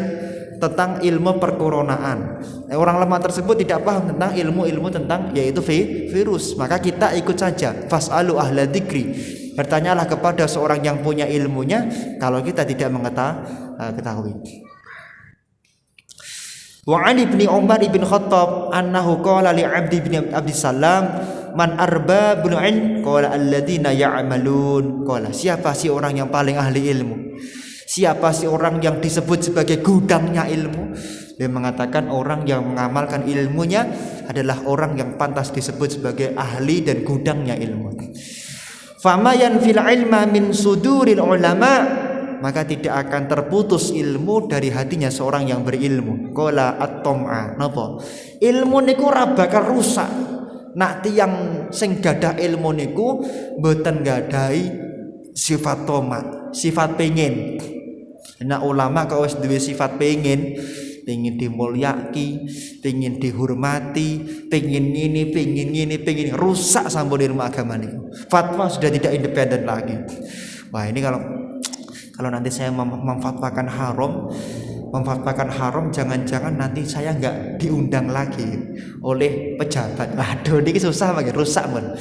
tentang ilmu perkoronaan. Orang lemah tersebut tidak paham tentang ilmu-ilmu tentang yaitu virus. Maka kita ikut saja. Fas'alu ahla dzikri. Bertanyalah kepada seorang yang punya ilmunya kalau kita tidak mengetahui. Wa Ali bin Umar bin Khattab annahu qala li Abdi bin Abdissalam man arbabul ilm qala alladziina ya'malun. Qala, siapa sih orang yang paling ahli ilmu? Siapa sih orang yang disebut sebagai gudangnya ilmu? Dia mengatakan orang yang mengamalkan ilmunya adalah orang yang pantas disebut sebagai ahli dan gudangnya ilmu. Fama yanfil ilma min suduril ulama, maka tidak akan terputus ilmu dari hatinya seorang yang berilmu. Qala at-tam'a, napa? Ilmu niku ora bakal rusak. Nak tiyang sing gadah ilmu niku mboten gadahi sifat toma, sifat pengin. Nah ulama kalau wis duwe sifat pengen dimulyaki, pengen dihormati, pengen ini, rusak sampun ilmu agama niku. Fatwa sudah tidak independen lagi. Wah ini kalau nanti saya memfatwakan haram, jangan-jangan nanti saya nggak diundang lagi oleh pejabat. Aduh ini susah banget, rusak pun.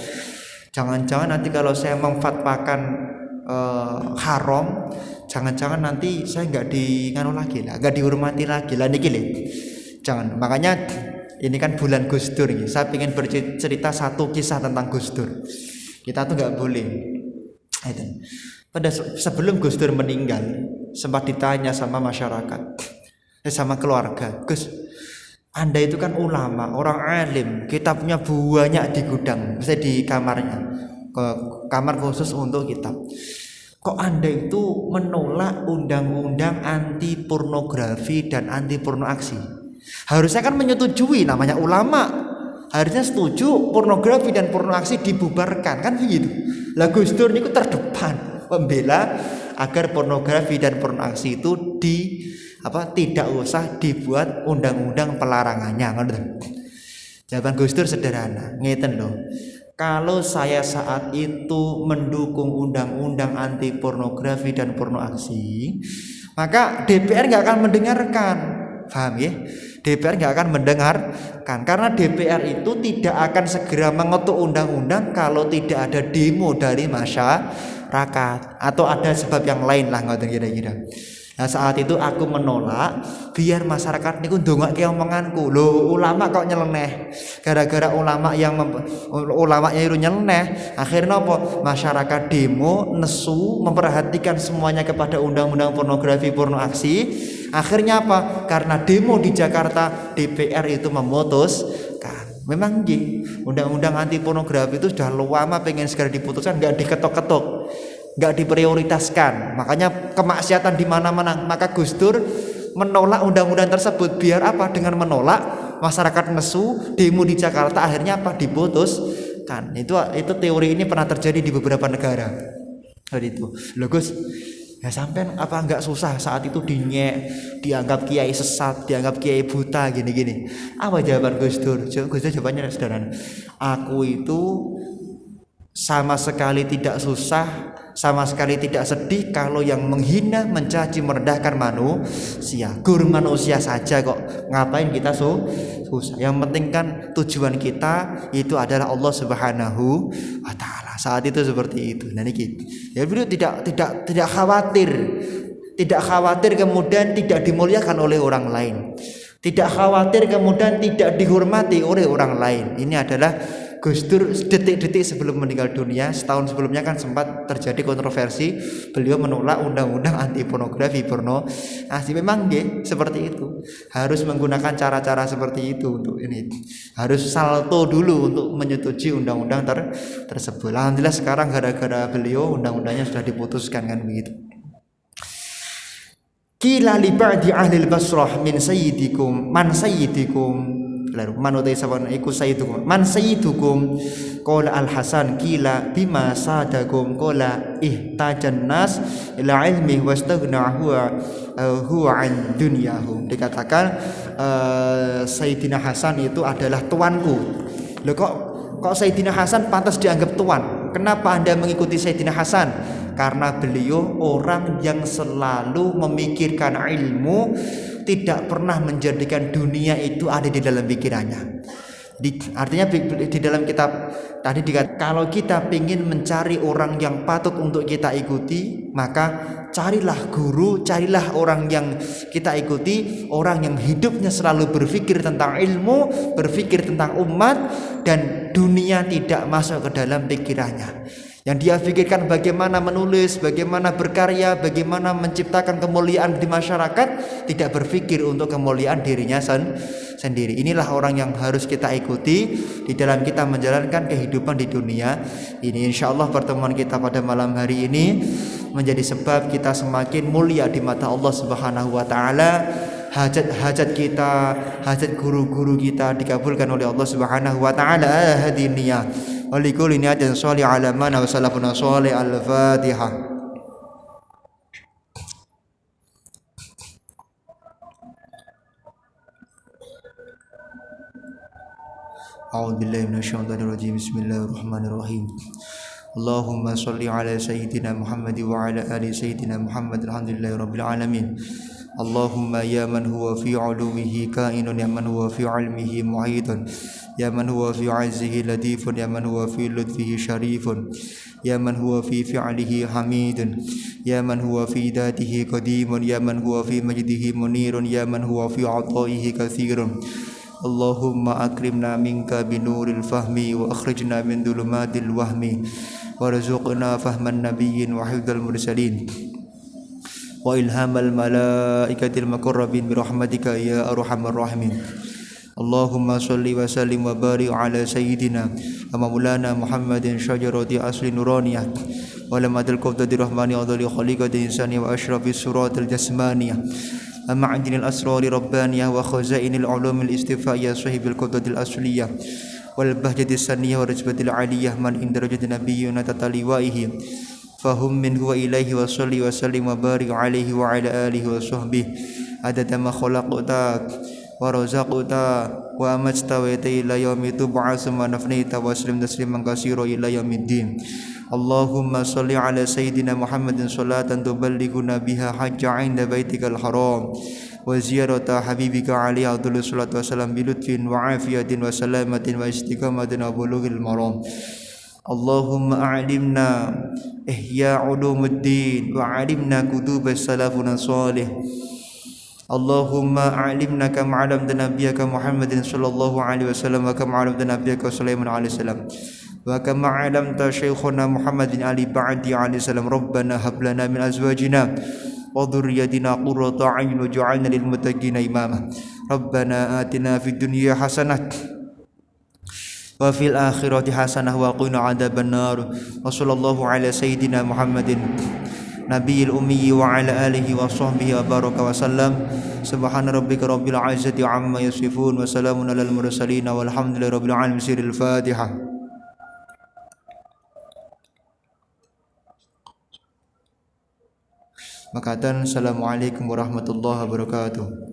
Jangan-jangan nanti kalau saya memfatwakan haram, jangan-jangan nanti saya nggak nggak dihormati lagi lah niki. Jangan. Makanya ini kan bulan Gus Dur nih. Saya ingin bercerita satu kisah tentang Gus Dur. Kita tuh nggak boleh. Pada sebelum Gus Dur meninggal, sempat ditanya sama masyarakat, sama keluarga, Gus, Anda itu kan ulama, orang alim, kitabnya banyak di gudang, misalnya di kamarnya, ke kamar khusus untuk kitab. Kok Anda itu menolak undang-undang anti pornografi dan anti porno aksi? Harusnya kan menyetujui, namanya ulama. Harusnya setuju pornografi dan porno aksi dibubarkan, kan begitu. Lah Gus Dur niku terdepan pembela agar pornografi dan porno aksi itu tidak usah dibuat undang-undang pelarangannya. Jawaban Gus Dur sederhana, ngeten loh. Kalau saya saat itu mendukung undang-undang anti pornografi dan porno aksi, maka DPR nggak akan mendengarkan, paham ya? DPR nggak akan mendengarkan karena DPR itu tidak akan segera mengetuk undang-undang kalau tidak ada demo dari masyarakat atau ada sebab yang lain lah, ngoten kira-kira. Nah saat itu aku menolak biar masyarakat niku ndongake omonganku. Loh ulama kok nyeleneh. Gara-gara ulama yang iru nyeleneh, akhirnya apa? Masyarakat demo nesu memperhatikan semuanya kepada undang-undang pornografi porno aksi. Akhirnya apa? Karena demo di Jakarta, DPR itu memutuskan. Memang undang-undang anti pornografi itu sudah lama pengen segera diputuskan, nggak diketok-ketok, nggak diprioritaskan. Makanya kemaksiatan di mana-mana. Maka Gus Dur menolak undang-undang tersebut. Biar apa? Dengan menolak, masyarakat nesu, demo di Jakarta, akhirnya apa? Diputuskan. Itu teori ini pernah terjadi di beberapa negara. Itu. Loh Gus, ya sampean apa enggak susah saat itu dianggap kiai sesat, dianggap kiai buta gini-gini. Apa jawaban Gus Dur? Gus Dur jawabannya sederhana. Aku itu sama sekali tidak susah, sama sekali tidak sedih kalau yang menghina, mencaci, merendahkan manusia. Guru manusia saja kok, ngapain kita susah? Yang penting kan tujuan kita itu adalah Allah Subhanahu wa taala. Saat itu seperti itu. Nah niki. Ya beliau tidak khawatir kemudian tidak dimuliakan oleh orang lain. Tidak khawatir kemudian tidak dihormati oleh orang lain. Ini adalah Gus Dur detik-detik sebelum meninggal dunia, setahun sebelumnya kan sempat terjadi kontroversi, beliau menolak undang-undang anti pornografi, pornografi. Memang seperti itu. Harus menggunakan cara-cara seperti itu untuk ini. Harus salto dulu untuk menyetujui undang-undang tersebut. Alhamdulillah sekarang gara-gara beliau undang-undangnya sudah diputuskan kan begitu. Qila li ba'di ahli al-Basrah min sayyidikum man sayyidikum, lalu man utai saban iku sayyidukum man sayyidukum, qala al-Hasan qila bima sadakum, qala ihtajan nas ila ilmi wastaghna huwa an dunyahu. Dikatakan Sayyidina Hasan itu adalah tuanku. Loh kok Sayyidina Hasan pantas dianggap tuan? Kenapa Anda mengikuti Sayyidina Hasan? Karena beliau orang yang selalu memikirkan ilmu, tidak pernah menjadikan dunia itu ada di dalam pikirannya. Artinya di dalam kitab tadi dikatakan kalau kita ingin mencari orang yang patut untuk kita ikuti, maka carilah guru, carilah orang yang kita ikuti, orang yang hidupnya selalu berpikir tentang ilmu, berpikir tentang umat, dan dunia tidak masuk ke dalam pikirannya. Yang dia pikirkan bagaimana menulis, bagaimana berkarya, bagaimana menciptakan kemuliaan di masyarakat, tidak berpikir untuk kemuliaan dirinya sendiri. Inilah orang yang harus kita ikuti di dalam kita menjalankan kehidupan di dunia ini. Insya Allah pertemuan kita pada malam hari ini menjadi sebab kita semakin mulia di mata Allah Subhanahu wa Ta'ala. Hajat kita, hajat guru-guru kita dikabulkan oleh Allah Subhanahu wa Ta'ala. Hadiniyah walikul niyatin sholih ala mana wa salafuna sholih. Al-Fatihah. A'udzu billahi minasyaitonir rajim. Bismillahirrahmanirrahim. Allahumma sholli ala sayyidina Muhammad wa ala ali sayyidina Muhammad. Alhamdulillahirabbil alamin. Allahumma ya man huwa fi 'ulumihi kainun, ya man huwa fi 'ilmihi muhitun, ya man huwa fi 'izzihi latifun, ya man huwa fi lutfihi syarifun, ya man huwa fi fi'lihi hamidun, ya man huwa fi dhatihi qadimun, ya man huwa fi majdihi munirun, ya man huwa fi 'ata'ihi katsirun. Allahumma akrimna minka binuril fahmi wa akhrijna min dhulumatil wahmi warzuqna fahman nabiyyin wa hifdzal mursalin wa ilhamal malaikatil muqarrabin bi rahmatika ya arhamar rahimin. Allahumma sholli wa sallim wa barik ala sayyidina wa maulana Muhammadin syajarati asli nuraniyah wa lamadil qawdati rahmani adli khaliqati insani wa ashrafis suratil jasmaniyah wa ma'adinil asrari rabbaniyah wa khazainil ulumil istifaiyah sahibil qawdatil asliyah wal bahjatis saniyah wa rajbatil aliyah man indarajati nabiyyuna tataliwaihi fahum minhu wa ilaihi wa salli wa sallim wa barik alaihi wa ala alihi wa sahbihi adada ma khalaqta wa razaqta wa amajta wa ila yaumi tub'atsu ma nafnita wa sallim tasliman katsira ila yaumiddin. Allahumma salli ala sayyidina Muhammadin salatan tuballighuna biha hajja 'inda baitikal haram wa ziyarata habibika alaihi afdhalus salatu wassalam bi lutfin wa afiyatin wa salamatin wa istiqamatin wa bulughil maram. Allahumma a'limna ihya ulumuddin wa 'alimna kutubas salafuna salih. Allahumma a'limna kama 'alamta nabiyyaka Muhammadin sallallahu alaihi wasallam wa kama 'alamta nabiyyaka Sulaiman alaihi salam wa kama 'alamta syekhuna Muhammadin ali ba'di alaihi salam. Rabbana hab lana min azwajina wa dhurriyyatina qurrata a'yun waj'alna lil muttaqina imama. Rabbana atina fid dunya hasanah wa fil akhirati hasanah wa qina adzabannar. Wa sallallahu ala sayyidina Muhammadin nabiyil ummi wa ala alihi wa sahbihi wa baraka wa sallam. Subhana rabbika rabbil izzati amma yasifun wa salamun alal mursalin walhamdulillahi rabbil alamin. Siril Fatihah. Makatan assalamualaikum warahmatullahi wabarakatuh.